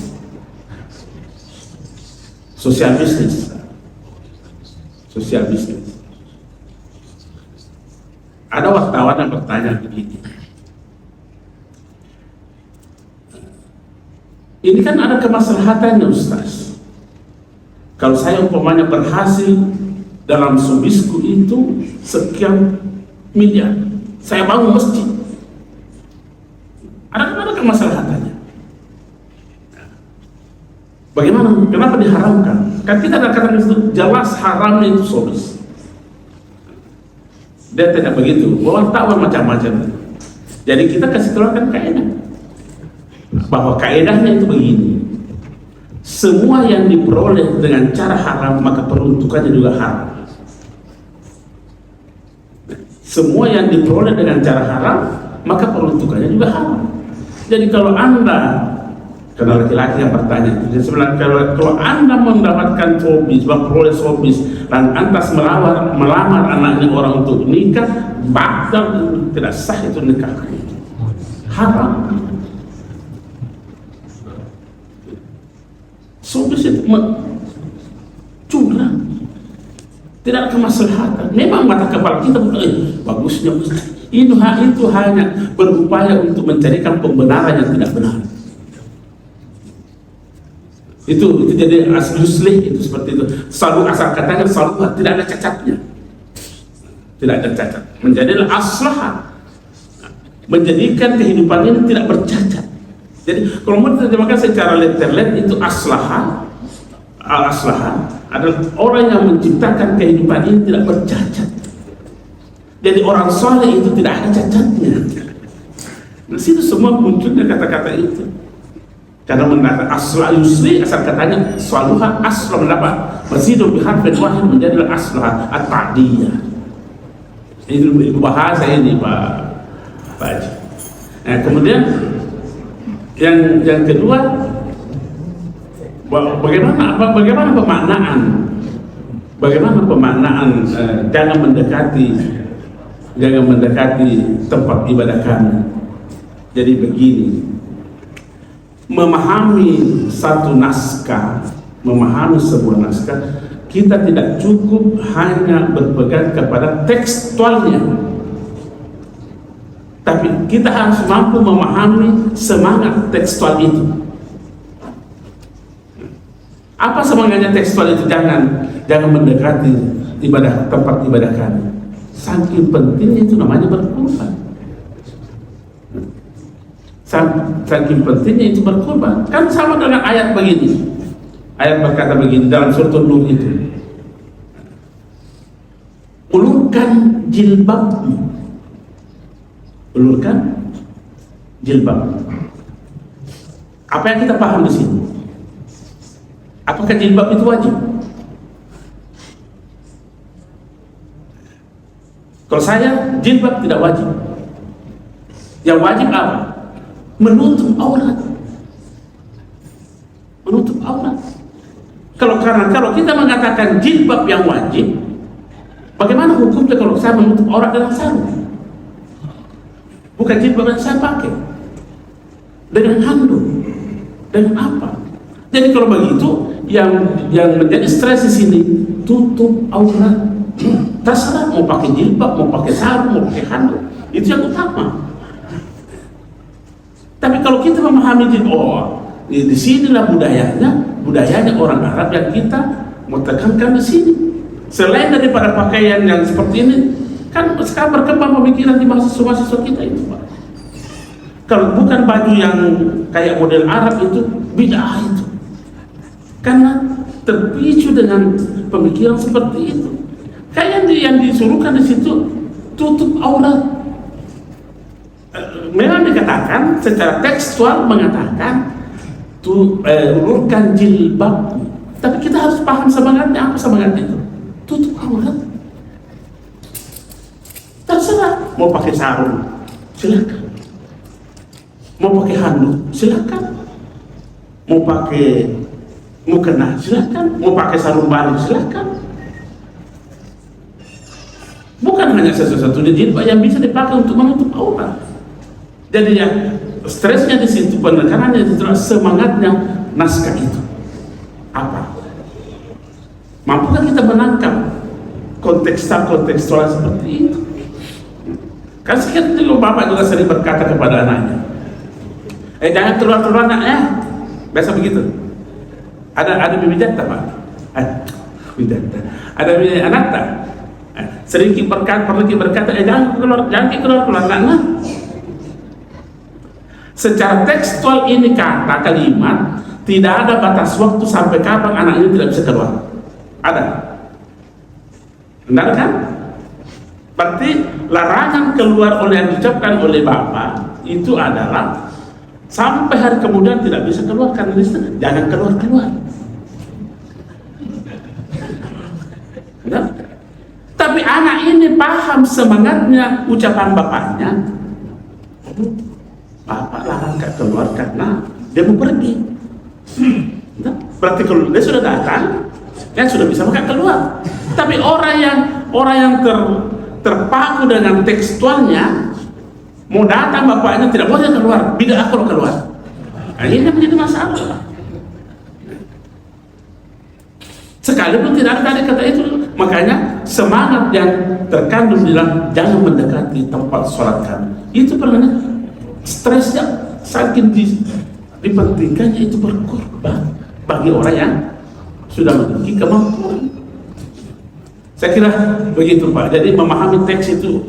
sosial bisnis. Ada wartawan yang bertanya begini, ini kan ada kemaslahatannya Ustaz. Kalau saya umpamanya berhasil dalam SOBISku itu sekian miliar, saya bangun masjid, ada kemaslahatannya. Bagaimana? Kenapa diharamkan? Kan kita ada kata itu jelas haramnya itu SOBIS. Dia tidak begitu, wartawan macam-macam. Jadi kita kasih keluarkan kaidah bahwa kaidahnya itu begini: semua yang diperoleh dengan cara haram maka peruntukannya juga haram. Semua yang diperoleh dengan cara haram maka peruntukannya juga haram. Jadi kalau Anda Karena laki-laki yang bertanya itu. Jadi sebenarnya kalau Anda mendapatkan fobis, memperoleh fobis, dan antas melamar anaknya orang untuk nikah, batal, tidak sah itu nikah, haram. Fobis itu curang, tidak ada kemaslahatan. Memang mata kepala kita bagusnya itu hanya berupaya untuk mencarikan pembenaran yang tidak benar. Itu jadi yuslih itu seperti itu. Selalu asal katanya selalu tidak ada cacatnya, tidak ada cacat. Menjadilah aslah, menjadikan kehidupan ini tidak bercacat. Jadi kalau mau diterjemahkan secara literal itu aslaha, al-aslaha adalah orang yang menciptakan kehidupan ini tidak bercacat. Jadi orang soleh itu tidak ada cacatnya. Di situ semua munculnya kata-kata itu. Karena mendapat aslah yusri, asal katanya swaluha aslah mendapat masjidul biharfin wahid menjadilah aslah at-ta'diyah. Ini bahasa ini Pak Haji. Nah, kemudian yang kedua, bagaimana pemaknaan jangan mendekati tempat ibadah kami. Jadi begini, memahami satu naskah, memahami sebuah naskah, kita tidak cukup hanya berpegang kepada tekstualnya, tapi kita harus mampu memahami semangat tekstual itu. Apa semangatnya tekstual itu? Jangan mendekati tempat ibadah kami. Saking pentingnya itu namanya berkorban. Saking pentingnya itu berkorban. Kan sama dengan ayat begini. Ayat berkata begini dalam surah Nur itu. Ulurkan jilbabmu. Ulurkan jilbab. Apa yang kita paham di sini? Apakah jilbab itu wajib? Kalau saya, jilbab tidak wajib. Yang wajib apa? Menutup aurat. Menutup aurat. Kalau kita mengatakan jilbab yang wajib, bagaimana hukumnya kalau saya menutup aurat dengan sarung? Bukan jilbab yang saya pakai, dengan handuk, dengan apa? Jadi kalau begitu, yang menjadi stres di sini, tutup aurat. Terserah mau pakai jilbab, mau pakai sarung, mau pakai handuk, itu yang utama. Tapi kalau kita memahami di sinilah budayanya orang Arab yang kita mau tekankan di sini. Selain daripada pakaian yang seperti ini, kan sekarang berkembang pemikiran di mahasiswa kita itu, Pak. Kalau bukan baju yang kayak model Arab itu, bid'ah itu. Karena terpicu dengan pemikiran seperti itu. Kayak yang disuruhkan di situ tutup aurat. Memang dikatakan secara tekstual mengatakan ulurkan jilbab, tapi kita harus paham semangatnya. Apa semangatnya itu? Tutup aurat. Terserah mau pakai sarung, silakan. Mau pakai handuk, silakan. Mau pakai mukena, silakan. Mau pakai sarung balik, silakan. Bukan hanya sesuatu jilbab yang bisa dipakai untuk menutup aurat. Jadi ya stresnya di situ, penekanannya itu adalah semangatnya naskah itu. Apa? Mampukah kita menangkap kontekstual seperti itu? Kan sekian dulu bapak juga sering berkata kepada anaknya, jangan keluar anaknya. Biasa begitu. Ada bibi jatah, Pak. Ada bibi anak tak? Sedikit berkata, jangan keluar anaknya. Secara tekstual ini kalimat tidak ada batas waktu sampai kapan anak ini tidak bisa keluar. Ada? Benar kan? Berarti larangan keluar yang diucapkan oleh bapak itu adalah sampai hari kemudian tidak bisa keluar karena jangan keluar. Benar? Tapi anak ini paham semangatnya ucapan bapaknya. Bapak larang keluar karena dia mau pergi. Nah, berarti kalau dia sudah datang, kan sudah bisa makan keluar. Tapi orang yang terpaku dengan tekstualnya, mau datang bapaknya tidak boleh keluar, bid'ah kalau keluar. Akhirnya menjadi masalah. Sekalipun tidak ada kata itu, makanya semangat yang terkandung di dalam jangan mendekati tempat sholat kami. Itu karena stresnya saking dipentingkannya itu berkorban bagi orang yang sudah memiliki kemampuan. Saya kira begitu Pak. Jadi memahami teks itu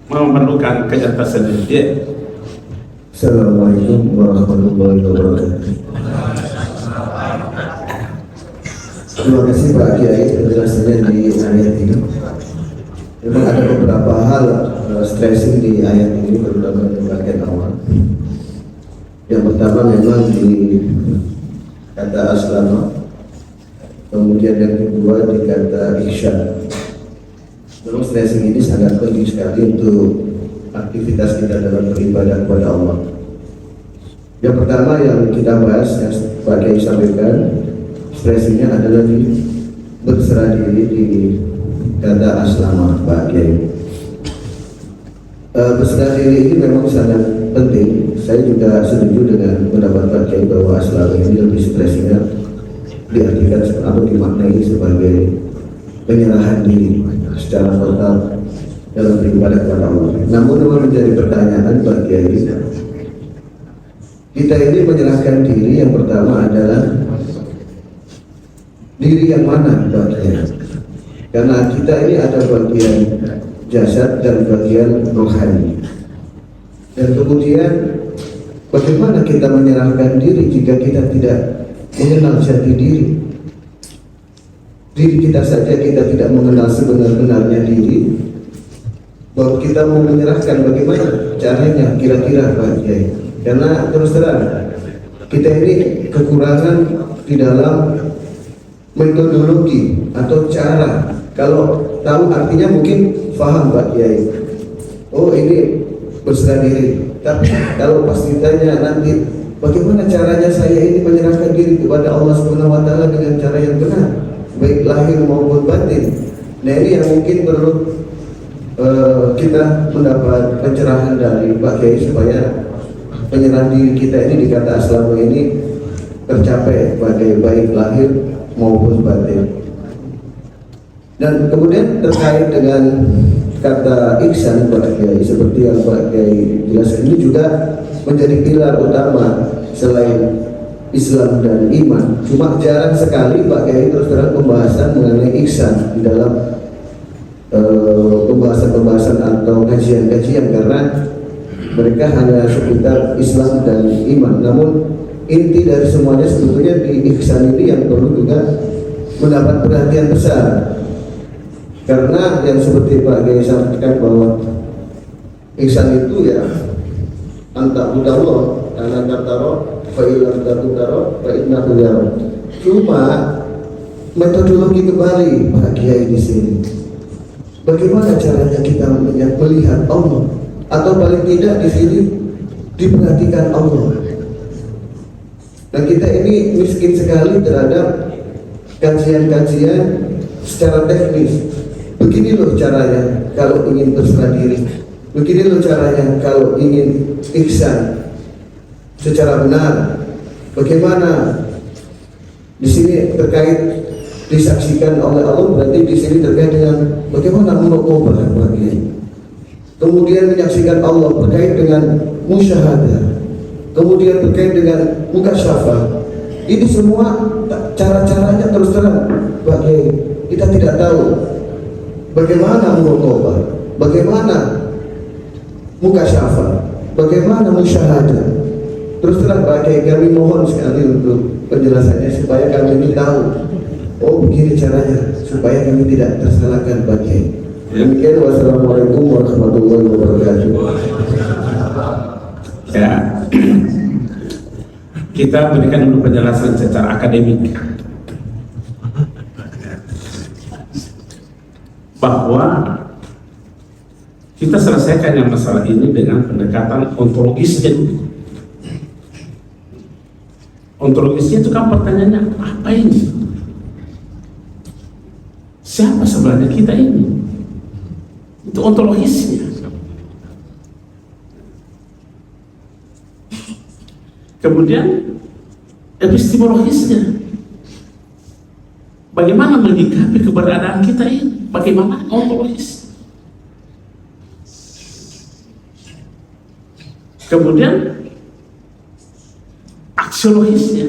memerlukan kecerdasan sendiri. Assalamualaikum warahmatullahi wabarakatuh. Terima kasih Pak Kiai penjelasannya di ayat ini. Memang ada beberapa hal stressing di ayat ini, terutama di bagian awal. Yang pertama memang di kata aslama, kemudian yang kedua di kata ihsan. Memang stressing ini sangat penting sekali untuk aktivitas kita dalam beribadah kepada Allah. Yang pertama yang kita bahas, yang Pak Kiai sampaikan, stressingnya adalah di berserah diri di kata aslama Pak Kiai. Berserah diri ini memang sangat penting. Saya juga setuju dengan pendapat Pak Kiai bahwa aslama ini lebih stressingnya diartikan atau dimaknai sebagai penyerahan diri secara total dalam beribadah kepada Allah. Namun menjadi pertanyaan Pak Kiai, kita ini menyerahkan diri yang pertama adalah diri yang mana Pak Kiai? Karena kita ini ada bagian jasad dan bagian rohani. Dan kemudian bagaimana kita menyerahkan diri jika kita tidak mengenal jati diri? Diri kita saja kita tidak mengenal sebenar-benarnya diri. Bahwa kita mau menyerahkan bagaimana caranya kira-kira Pak Kiai? Karena terus terang kita ini kekurangan di dalam metodologi atau cara. Kalau tahu artinya mungkin paham Pak Kiai, oh ini berserah diri. Tapi kalau pas ditanya nanti bagaimana caranya saya ini menyerahkan diri kepada Allah Subhanahu wa taala dengan cara yang benar, baik lahir maupun batin. Nah ini yang mungkin perlu kita mendapat pencerahan dari Pak Kiai supaya penyerahan diri kita ini di kata aslama ini tercapai baik lahir maupun batin. Dan kemudian terkait dengan kata ihsan Pak Kiai, seperti yang Pak Kiai jelaskan, ini juga menjadi pilar utama selain Islam dan iman. Cuma jarang sekali Pak Kiai terus terang pembahasan mengenai ihsan di dalam pembahasan atau kajian-kajian, karena mereka hanya seputar Islam dan iman. Namun inti dari semuanya sebetulnya di ihsan ini yang perlu juga mendapat perhatian besar, karena yang seperti Pak Kiai sampaikan bahwa ihsan itu ya anta budallah anak kataro fa'ilam tatutaro fa'innahu yaro. Cuma metodologi kembali Pak Kiai di sini, bagaimana caranya kita melihat Allah, atau paling tidak di sini diperhatikan Allah. Dan kita ini miskin sekali terhadap kajian-kajian secara teknis. Begini loh caranya kalau ingin berserah diri, begini loh caranya kalau ingin ihsan secara benar. Bagaimana di sini terkait disaksikan oleh Allah, berarti di sini terkait dengan bagaimana muraqabah bagi. Kemudian menyaksikan Allah terkait dengan musyahadah, kemudian terkait dengan mukasyafah. Ini semua cara-caranya terus terang bagi kita tidak tahu bagaimana muraqabah, bagaimana mukasyafah, bagaimana musyahadah. Terus terang bagi kami mohon sekali untuk penjelasannya supaya kami ini tahu, oh begini caranya supaya kami tidak tersalahkan bagi. Demikian, wassalamualaikum warahmatullahi wabarakatuh. Ya, kita berikan dulu penjelasan secara akademik bahwa kita selesaikan yang masalah ini dengan pendekatan ontologisnya dulu. Ontologisnya itu kan pertanyaannya, apa ini? Siapa sebenarnya kita ini? Itu ontologisnya. Kemudian epistemologisnya, bagaimana menyikapi keberadaan kita ini? Bagaimana ontologis? Kemudian aksiologisnya,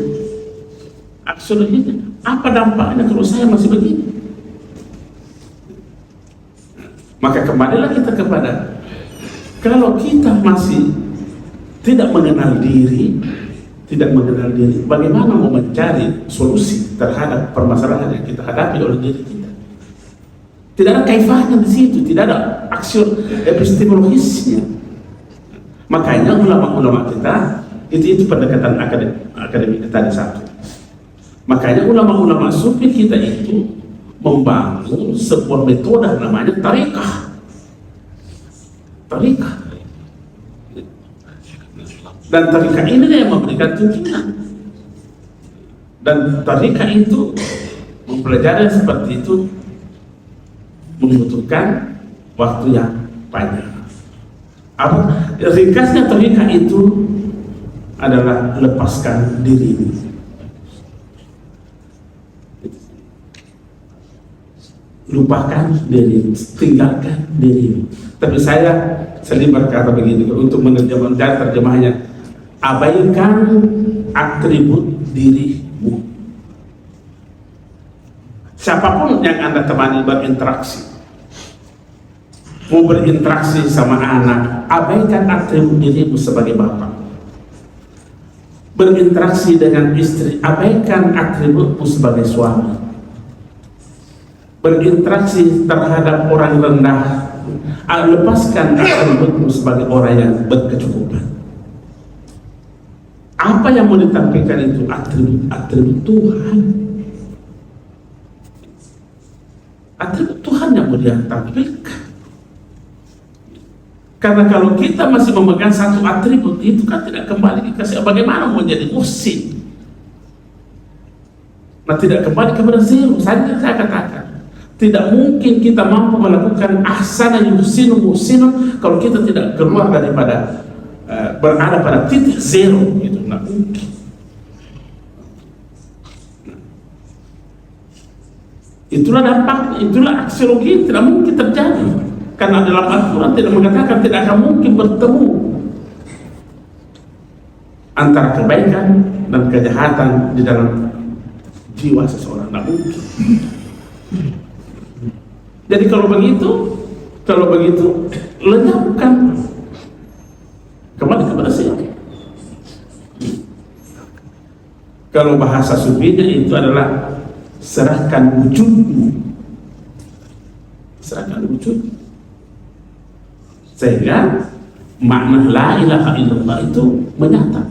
apa dampaknya kalau saya masih begini? Maka kembalilah kita kepada, kalau kita masih tidak mengenal diri, bagaimana mau mencari solusi terhadap permasalahan yang kita hadapi oleh diri kita? Tidak ada kaifahnya di situ, tidak ada epistemologisnya. Makanya ulama-ulama kita itu pendekatan akademik tadi satu. Makanya ulama-ulama sufi kita itu membangun sebuah metode namanya tarikah. Dan tarikah ini yang memberikan tuntunan. Dan tarikah itu mempelajari seperti itu membutuhkan waktu yang panjang. Ringkasnya tarikah itu adalah lepaskan diri, lupakan diri, tinggalkan diri. Tapi saya sering berkata begini, untuk menerjemahkan terjemahannya, abaikan atribut dirimu. Siapapun yang Anda temani berinteraksi, mau berinteraksi sama anak, abaikan atribut dirimu sebagai bapak. Berinteraksi dengan istri, abaikan atributmu sebagai suami. Berinteraksi terhadap orang rendah, lepaskan atributmu sebagai orang yang berkecukupan. Apa yang mau ditampilkan itu? Atribut Tuhan. Atribut Tuhan yang mau dia tampilkan. Karena kalau kita masih memegang satu atribut itu kan tidak kembali dikasih. Bagaimana mau jadi muhsin? Nah, tidak kembali kepada zero. Saya katakan, tidak mungkin kita mampu melakukan ahsana yuhsinu muhsinun kalau kita tidak keluar daripada berada pada titik zero, gitu. Nah, mungkin. Itulah dampaknya, itulah aksiologi tidak mungkin terjadi. Karena dalam Al-Quran tidak mengatakan tidak akan mungkin bertemu antara kebaikan dan kejahatan di dalam jiwa seseorang. Tidak mungkin. Jadi kalau begitu lenyapkan, kembali kepada sini. Kalau bahasa sufinya itu adalah serahkan wujudmu, serahkan wujud. Sehingga makna la ilaha illallah itu menyata.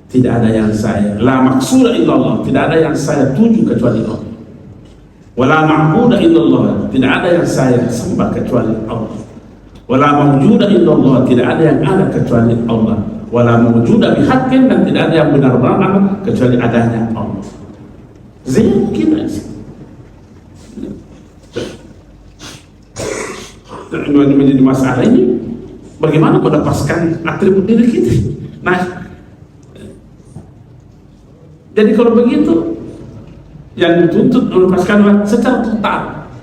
Tidak ada yang saya, la maqsuda illallah, tidak ada yang saya tuju kecuali Allah. Wala ma'buda illallah, tidak ada yang saya sembah kecuali Allah. Wala mawjuda illallah, tidak ada yang ada kecuali Allah. Wala mawjuda bihaqqin, dan tidak ada yang benar-benar ada kecuali adanya Allah. Zero kita sih. Menjadi masalah ini, bagaimana melepaskan atribut diri kita. Nah, jadi kalau begitu, yang dituntut melepaskanlah secara total,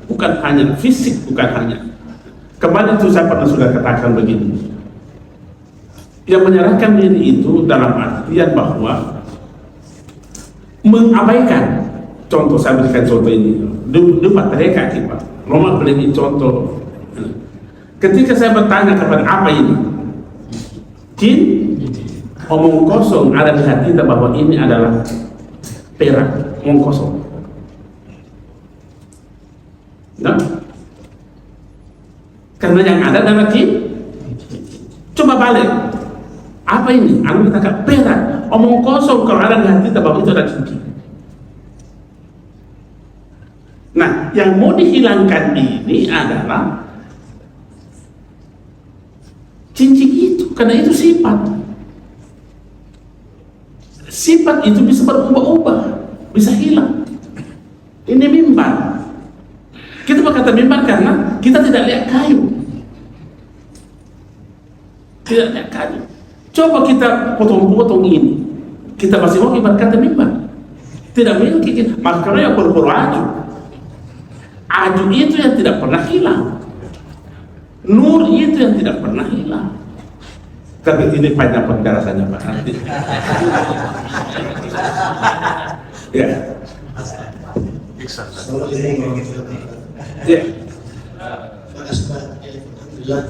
bukan hanya fisik, bukan hanya. Kembali itu saya pernah sudah katakan begini, yang menyerahkan diri itu dalam artian bahwa mengabaikan. Contoh, saya berikan contoh ini, debat mereka kita, Roma beli contoh. Ketika saya bertanya kepada apa ini, jin, omong kosong ada di hati kita bahwa ini adalah perak, omong kosong. Nah, karena yang ada adalah jin. Coba balik, apa ini? Anu kita kata perak, omong kosong. Kalau ada di hati kita bahwa itu ada jin. Nah, yang mau dihilangkan ini adalah cincin itu, karena itu sifat sifat itu bisa berubah-ubah, bisa hilang. Ini mimbar. Kita berkata mimbar karena kita tidak lihat kayu. Tidak lihat kayu. Coba kita potong-potong ini, kita masih mau berkata mimbar? Tidak mungkin. Makanya pura-pura aju. Aju itu yang tidak pernah hilang. Nur itu yang tidak pernah hilang. Tapi ini panjang penjelasannya Pak. Nanti. Ya. Ya. Alhamdulillah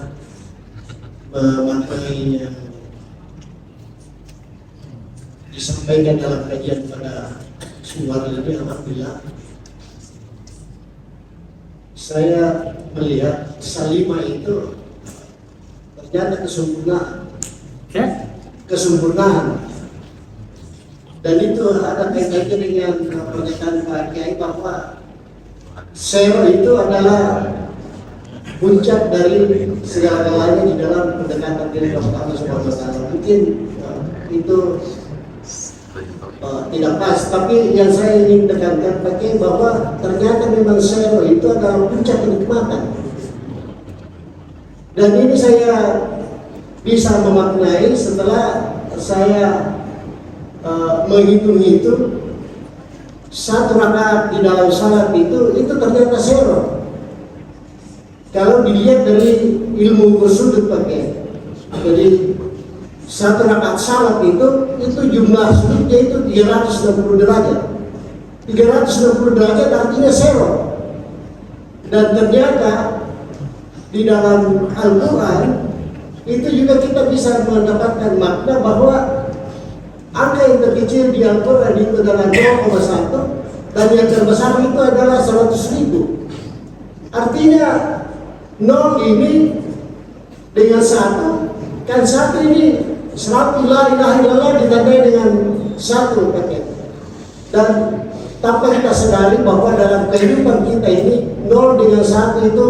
memaknai yang disampaikan dalam kajian pada suara ini, alhamdulillah. Saya melihat Salimah itu ternyata kesempurnaan. Ya. Kesempurnaan. Dan itu ada kaitannya dengan pernyataan Pak Kiai bahwa Sero itu adalah puncak dari segala-galanya di dalam pendekatan diri kepada Allah Subhanahu wa Ta'ala. Mungkin itu tidak pas, tapi yang saya ingin tekankan pakai bahwa ternyata memang Sero itu adalah puncak kenikmatan. Dan ini saya bisa memaknai setelah saya menghitung-hitung satu rakaat di dalam salat itu ternyata Sero. Kalau dilihat dari ilmu sudut pakai, jadi satu rakaat salat itu jumlah sudutnya itu 360 derajat. 360 derajat artinya Sero. Dan ternyata di dalam Al-Quran itu juga kita bisa mendapatkan makna bahwa angka yang terkecil di Al-Quran itu adalah 0,1 dan yang terbesar itu adalah 100.000. Artinya 0 ini dengan 1, kan 1 ini 100 la ilaha illallah ditandai dengan 1 paket. Dan tanpa kita sadari bahwa dalam kehidupan kita ini 0 dengan 1 itu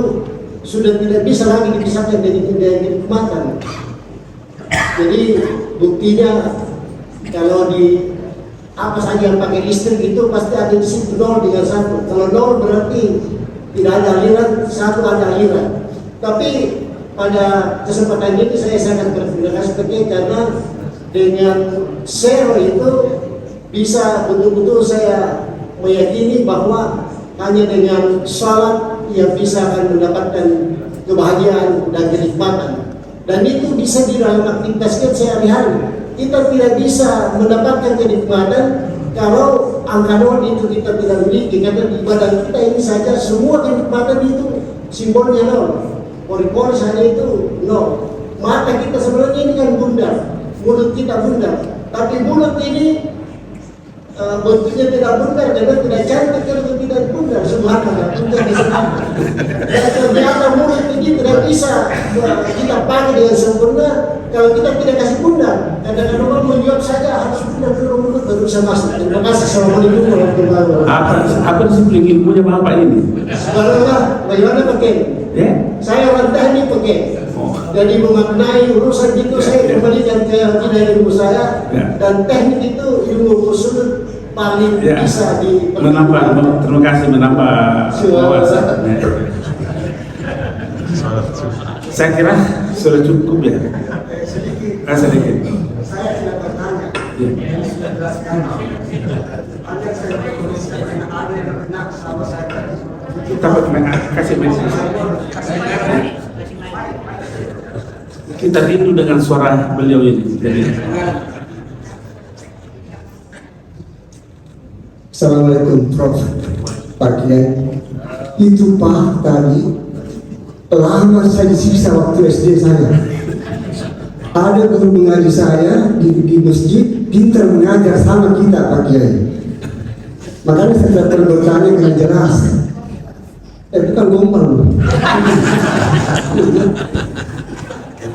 sudah tidak bisa lagi dipisahkan dari kenikmatan. Jadi buktinya kalau di apa saja yang pakai listrik itu pasti ada di situ 0 dengan 1. Kalau 0 berarti tidak ada aliran, 1 ada aliran. Tapi pada kesempatan ini saya sangat berterima kasih karena dengan Sero itu bisa betul-betul saya meyakini bahwa hanya dengan salat ia bisa akan mendapatkan kebahagiaan dan kenikmatan. Dan itu bisa di dalam aktivitas kita sehari-hari. Kita tidak bisa mendapatkan kenikmatan kalau angka 0 itu kita tidak miliki, karena di badan kita ini saja semua kenikmatan itu simbolnya 0. Pori-pori saja itu 0. Mata kita sebenarnya ini kan bundar, mulut kita bundar, tapi mulut ini bentuknya tidak bundar karena tidak cantik kalau tidak bundar. Subhanallah, bundar di sana. Dan ternyata mulut ini tidak bisa kita pakai dengan sempurna kalau kita tidak kasih bundar. Kadang-kadang orang menjawab saja harus bundar dulu mulut baru bisa masuk. Terima kasih. Assalamualaikum warahmatullahi wabarakatuh. Apa disiplin ilmunya Bapak ini? Subhanallah, bagaimana pakai? Ya. Saya orang teknik pakai. Jadi memaknai urusan itu saya kembalikan ke ilmu saya. Dan teknik itu ilmu sudut paling bisa menambah. Terima kasih menambah wawasan. Saya kira sudah cukup ya. Sedikit. Saya tidak bertanya. Ini sudah jelaskan. Hanya saya ada yang benar sama saya. Kita kasih message. Kita rindu dengan suara beliau ini. Jadi. Assalamualaikum Prof. Pak Kiai. Itu Pak tadi lama saya disiksa waktu SD saya. Ada guru mengaji saya di masjid, pintar mengajar sama kita Pak Kiai. Makanya saya tidak perlu bertanya dengan jelas. Bukan gombal.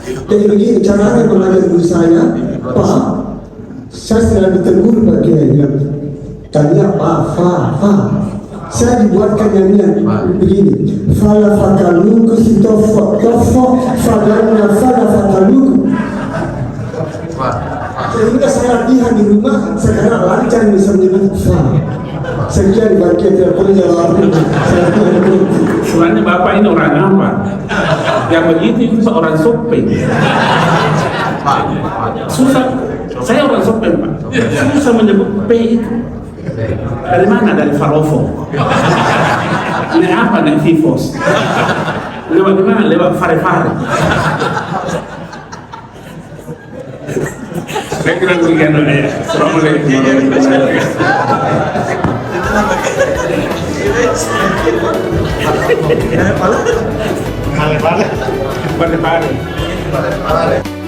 Jadi begini caranya mengajar guru saya, Pak, saya selalu ditegur Pak Kiai bilang, tanya Pak, fa. Saya dibuatkan nyanyian begini, fala fakaluku sitofo fadana fala fakaluku. Sehingga saya latihan di rumah, sekarang lancar bisa menyebut sekian bagi tidak perlu jawab. Soalnya bapak ini orang apa? Yang begitu itu orang Sopeng. Susah. Saya orang Sopeng, Pak. Susah menyebut P itu. Dari mana? Dari Farovo. Ini apa? Nek Vivos. Lewat di mana? Lewat Fare-Fare. Saya kira demikian doa ya. Assalamualaikum warahmatullahi wabarakatuh. Fare-Fare.